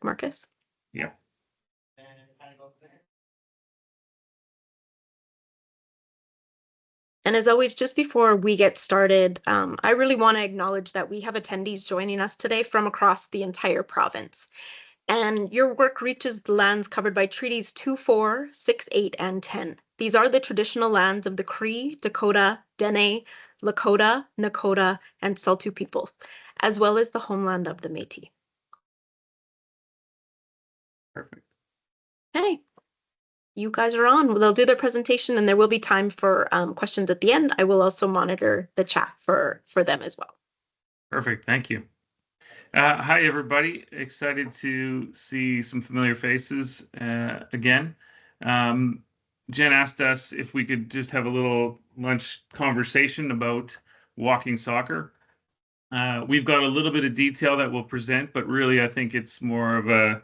Marcus? Yeah. And as always, just before we get started, I really want to acknowledge that we have attendees joining us today from across the entire province. And your work reaches the lands covered by Treaties 2, 4, 6, 8, and 10. These are the traditional lands of the Cree, Dakota, Dene, Lakota, Nakota, and Saulteaux people, as well as the homeland of the Métis. Perfect. Hey, you guys are on. They'll do their presentation, and there will be time for questions at the end. I will also monitor the chat for them as well. Perfect. Thank you. Hi, everybody. Excited to see some familiar faces again. Jen asked us if we could just have a little lunch conversation about walking soccer. We've got a little bit of detail that we'll present, but really I think it's more of a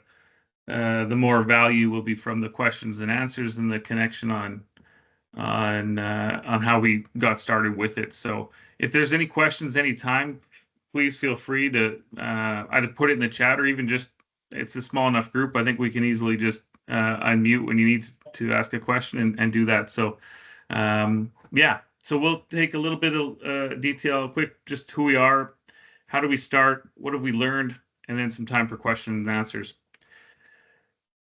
the more value will be from the questions and answers and the connection on how we got started with it. So if there's any questions anytime, please feel free to either put it in the chat or even just, it's a small enough group. I think we can easily just unmute when you need to ask a question and do that. So yeah, so we'll take a little bit of detail, quick, just who we are, how do we start, what have we learned, and then some time for questions and answers.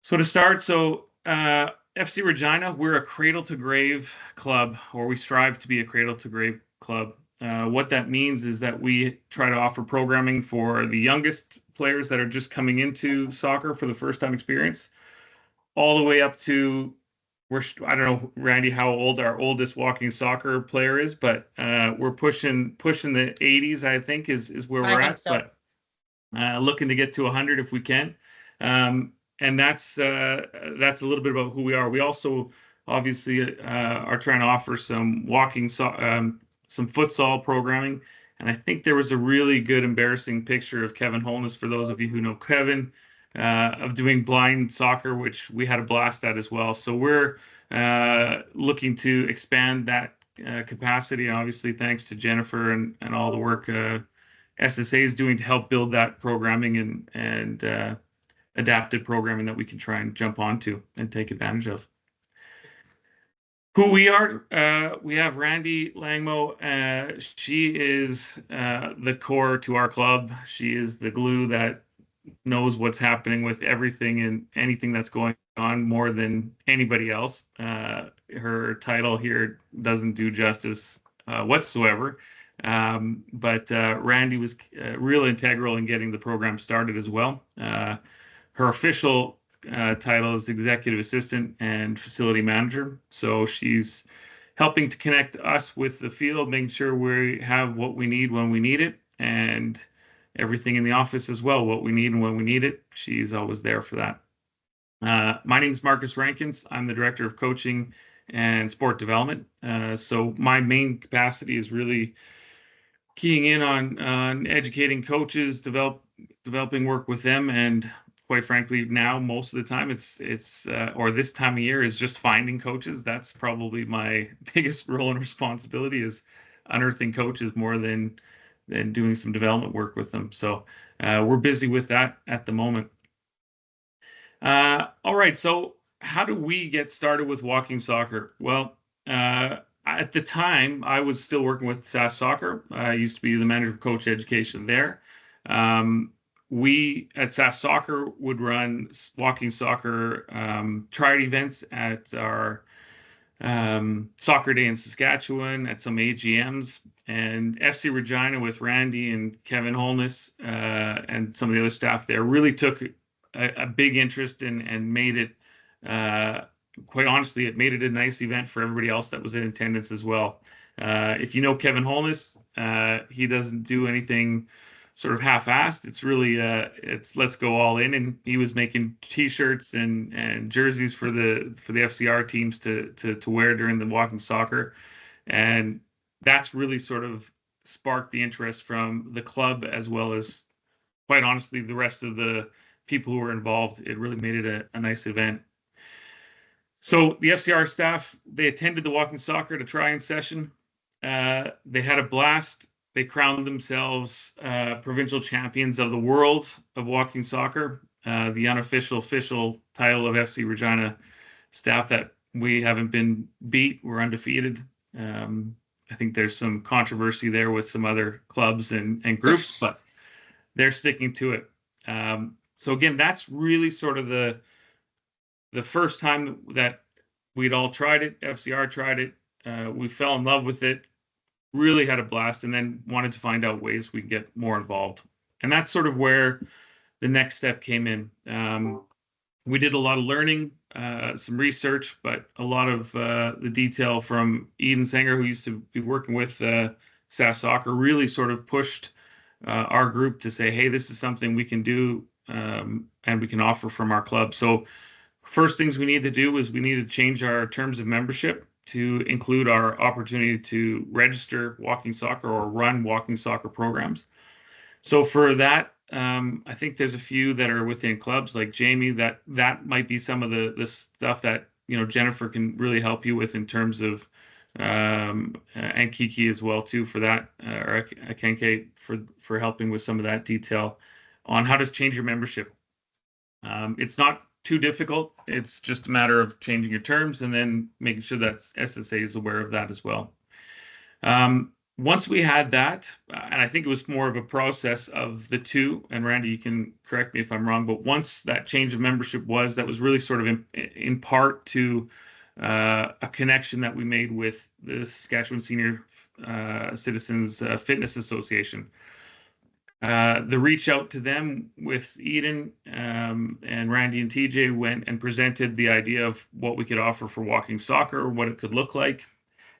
So to start, FC Regina, we're a cradle-to-grave club, or we strive to be a cradle-to-grave club. What that means is that we try to offer programming for the youngest players that are just coming into soccer for the first-time experience, all the way up to, I don't know, Randy, how old our oldest walking soccer player is, but we're pushing the 80s, I think, is where we're at. So. But looking to get to 100 if we can. And that's a little bit about who we are. We also obviously are trying to offer some some futsal programming. And I think there was a really good embarrassing picture of Kevin Holness, for those of you who know Kevin, of doing blind soccer, which we had a blast at as well. So we're looking to expand that capacity. And obviously, thanks to Jennifer and all the work SSA is doing to help build that programming and adapted programming that we can try and jump onto and take advantage of. Who we are, we have Randy Langmo. She is the core to our club. She is the glue that knows what's happening with everything and anything that's going on more than anybody else. Her title here doesn't do justice whatsoever. But Randy was real integral in getting the program started as well. Her official title is Executive Assistant and Facility Manager. So she's helping to connect us with the field, making sure we have what we need when we need it, and everything in the office as well, what we need and when we need it. She's always there for that. My name is Marcus Rankins. I'm the Director of Coaching and Sport Development. So my main capacity is really keying in on educating coaches, developing work with them, and quite frankly, now most of the time it's or this time of year is just finding coaches. That's probably my biggest role and responsibility, is unearthing coaches more than doing some development work with them. So we're busy with that at the moment. All right, so how do we get started with walking soccer? Well, at the time, I was still working with SAS Soccer. I used to be the manager of coach education there. We at SAS Soccer would run walking soccer triad events at our soccer day in Saskatchewan, at some AGMs, and FC Regina with Randy and Kevin Holness and some of the other staff there really took a big interest and made it, quite honestly, it made it a nice event for everybody else that was in attendance as well. If you know Kevin Holness, he doesn't do anything sort of half-assed. It's really it's let's go all in, and he was making T-shirts and jerseys for the FCR teams to wear during the walking soccer, and that's really sort of sparked the interest from the club as well as, quite honestly, the rest of the people who were involved. It really made it a nice event. So the FCR staff, they attended the walking soccer to try-in session. They had a blast. They crowned themselves provincial champions of the world of walking soccer. the unofficial official title of FC Regina staff that we haven't been beat. We're undefeated. I think there's some controversy there with some other clubs and groups, but they're sticking to it. So again, that's really sort of the first time that we'd all tried it. FCR tried it. We fell in love with it, really had a blast, and then wanted to find out ways we can get more involved. And that's sort of where the next step came in. We did a lot of learning, some research, but a lot of the detail from Eden Sanger, who used to be working with SAS Soccer, really sort of pushed our group to say, hey, this is something we can do and we can offer from our club. So first things we need to do is we need to change our terms of membership to include our opportunity to register walking soccer or run walking soccer programs. So for that, I think there's a few that are within clubs like Jamie, that might be some of the stuff that, you know, Jennifer can really help you with in terms of, and Kiki as well too for that, or Kenke for helping with some of that detail on how to change your membership. It's not too difficult. It's just a matter of changing your terms and then making sure that SSA is aware of that as well. Once we had that, and I think it was more of a process of the two, and Randy, you can correct me if I'm wrong, but once that change of membership that was really sort of in part to a connection that we made with the Saskatchewan Senior Citizens Fitness Association. The reach out to them with Eden and Randy and TJ went and presented the idea of what we could offer for walking soccer, what it could look like.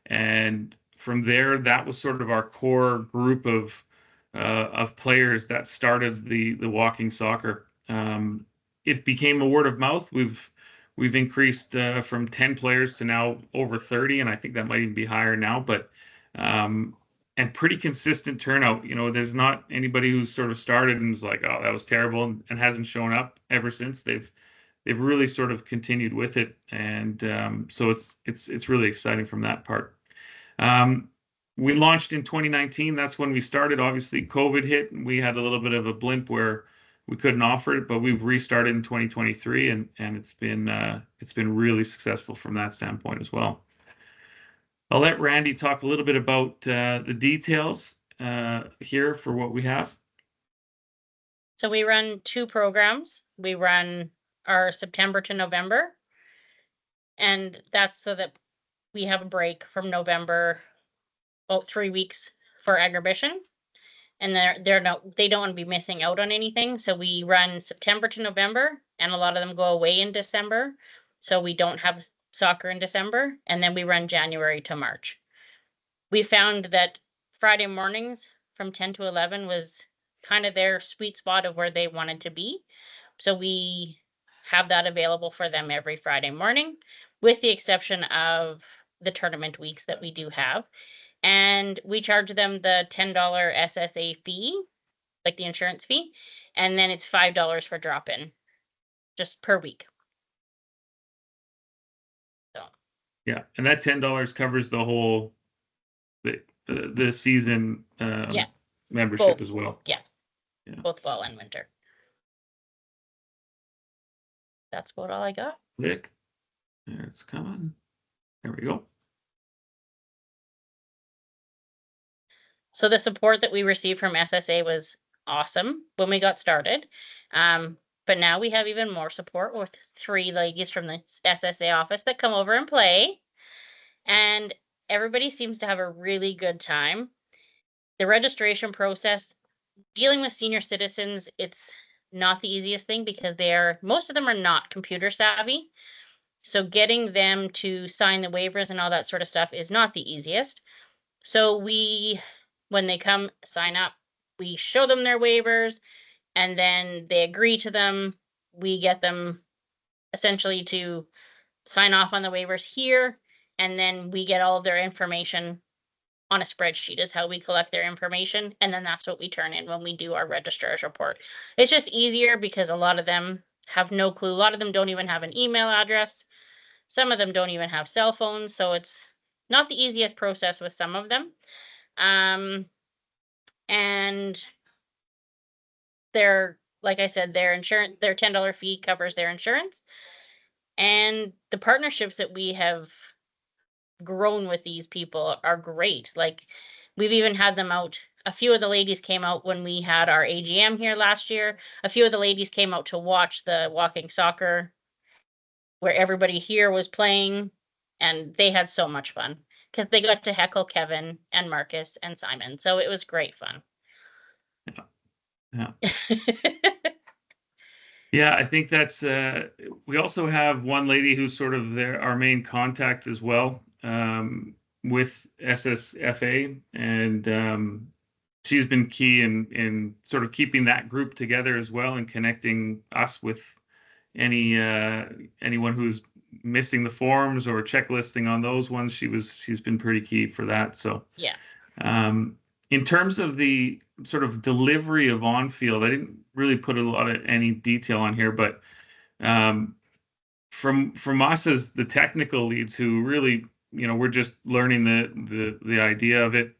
And from there, that was sort of our core group of players that started the walking soccer. It became a word of mouth. We've increased from 10 players to now over 30, and I think that might even be higher now. But and pretty consistent turnout. You know, there's not anybody who's sort of started and was like, oh, that was terrible, and hasn't shown up ever since. They've really sort of continued with it, and so it's really exciting from that part. We launched in 2019. That's when we started. Obviously, COVID hit, and we had a little bit of a blimp where we couldn't offer it, but we've restarted in 2023, and it's been really successful from that standpoint as well. I'll let Randy talk a little bit about the details here for what we have. So we run 2 programs. We run our September to November, and that's so that we have a break from November, about 3 weeks for Agribition, and they don't want to be missing out on anything. So we run September to November, and a lot of them go away in December, so we don't have soccer in December, and then we run January to March. We found that Friday mornings from 10 to 11 was kind of their sweet spot of where they wanted to be. So we have that available for them every Friday morning, with the exception of the tournament weeks that we do have. And we charge them the $10 SSA fee, like the insurance fee, and then it's $5 for drop-in, just per week. So yeah, and that $10 covers the whole the season membership both, as well. Yeah, both fall and winter. That's about all I got. Nick, it's coming. There we go. So the support that we received from SSA was awesome when we got started. But now we have even more support with 3 ladies from the SSA office that come over and play. And everybody seems to have a really good time. The registration process, dealing with senior citizens, it's not the easiest thing because most of them are not computer savvy. So getting them to sign the waivers and all that sort of stuff is not the easiest. So when they come sign up, we show them their waivers, and then they agree to them. We get them essentially to sign off on the waivers here, and then we get all of their information on a spreadsheet is how we collect their information, and then that's what we turn in when we do our registrar's report. It's just easier because a lot of them have no clue. A lot of them don't even have an email address. Some of them don't even have cell phones, so it's not the easiest process with some of them. And like I said, their $10 fee covers their insurance. And the partnerships that we have grown with these people are great. Like, we've even had them out. A few of the ladies came out when we had our AGM here last year. A few of the ladies came out to watch the walking soccer where everybody here was playing, and they had so much fun because they got to heckle Kevin and Marcus and Simon. So it was great fun. Yeah. Yeah, I think that's we also have one lady who's sort of our main contact as well, with SSFA, and she's been key in sort of keeping that group together as well and connecting us with anyone who's missing the forms or checklisting on those ones. She's been pretty key for that. So yeah. In terms of the sort of delivery of on-field, I didn't really put a lot of any detail on here, but from us as the technical leads who really, we're just learning the idea of it.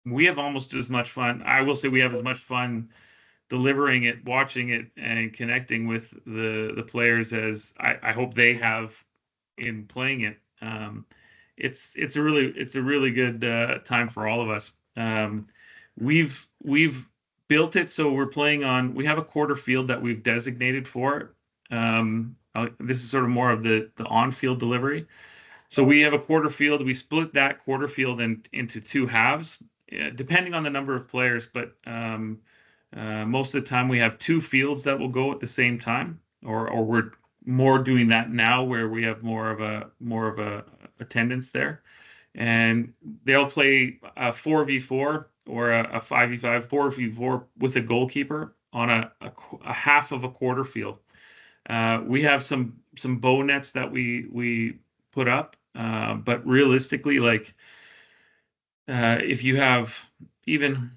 We have almost as much fun. I will say we have as much fun delivering it, watching it, and connecting with the players as I hope they have in playing it. It's a really good time for all of us. We've built it so we're playing on. We have a quarter field that we've designated for it. This is sort of more of the on-field delivery. So we have a quarter field. We split that quarter field into two halves, depending on the number of players. But most of the time we have two fields that will go at the same time, or we're more doing that now where we have more of a attendance there, and they'll play a 4v4 or a 5v5, 4v4 with a goalkeeper on a half of a quarter field. We have some bow nets that we put up, but realistically, like if you have even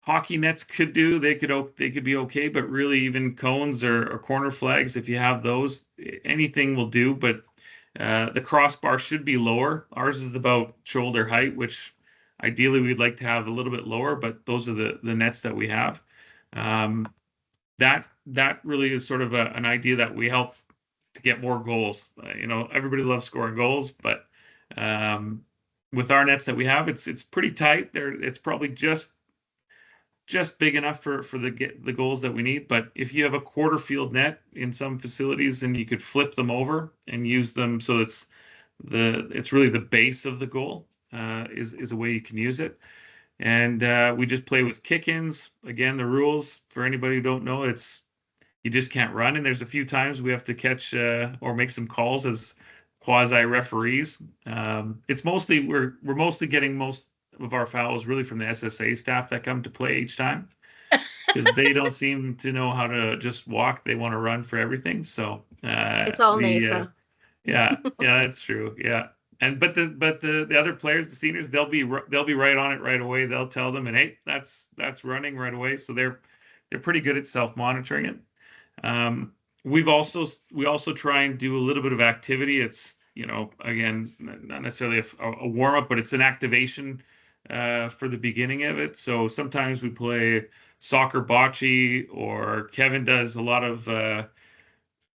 hockey nets they could be okay, but really even cones or corner flags, if you have those, anything will do. But the crossbar should be lower. Ours is about shoulder height, which ideally we'd like to have a little bit lower, but those are the nets that we have. That really is sort of an idea that we help to get more goals. Everybody loves scoring goals, but with our nets that we have, it's pretty tight. It's probably just big enough for the goals that we need. But if you have a quarter field net in some facilities, then you could flip them over and use them so it's really the base of the goal is a way you can use it. And we just play with kick-ins. Again, the rules for anybody who don't know, it's you just can't run. And there's a few times we have to catch or make some calls as quasi referees. It's mostly we're mostly getting most of our fouls really from the SSA staff that come to play each time, because they don't seem to know how to just walk. They want to run for everything. So it's all NASA. Yeah, that's true. Yeah. But the other players, the seniors, they'll be right on it right away. They'll tell them, and hey, that's running right away. So they're pretty good at self-monitoring it. We also try and do a little bit of activity. It's again, not necessarily a warm up, but it's an activation for the beginning of it. So sometimes we play soccer bocce, or Kevin does a lot of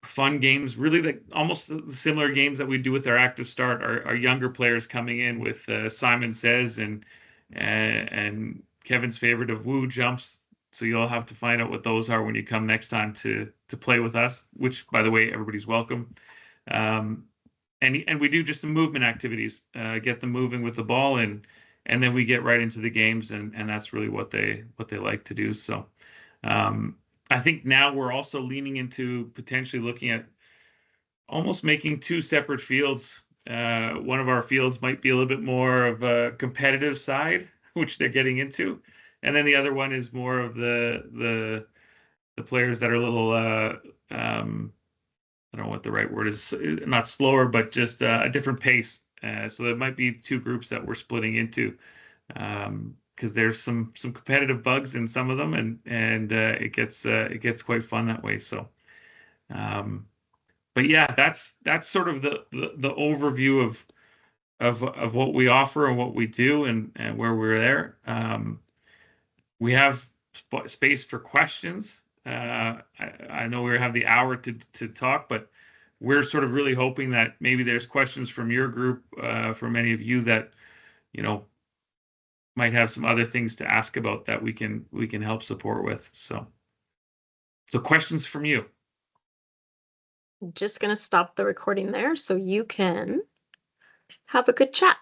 fun games, really like almost the similar games that we do with our active start. Our younger players coming in with Simon Says and Kevin's favorite of Woo jumps. So you'll have to find out what those are when you come next time to play with us, which, by the way, everybody's welcome. And we do just some movement activities, get them moving with the ball, and then we get right into the games, and that's really what they like to do. So I think now we're also leaning into potentially looking at almost making two separate fields. One of our fields might be a little bit more of a competitive side, which they're getting into, and then the other one is more of the players that are a little I don't know what the right word is, not slower, but just a different pace. So there might be two groups that we're splitting into, because there's some competitive bugs in some of them, and it gets quite fun that way. So, but yeah, that's sort of the overview of what we offer and what we do and where we're there. We have space for questions. I know we have the hour to talk, but we're sort of really hoping that maybe there's questions from your group, from any of you that, might have some other things to ask about that we can help support with. So questions from you. I'm just going to stop the recording there so you can have a good chat.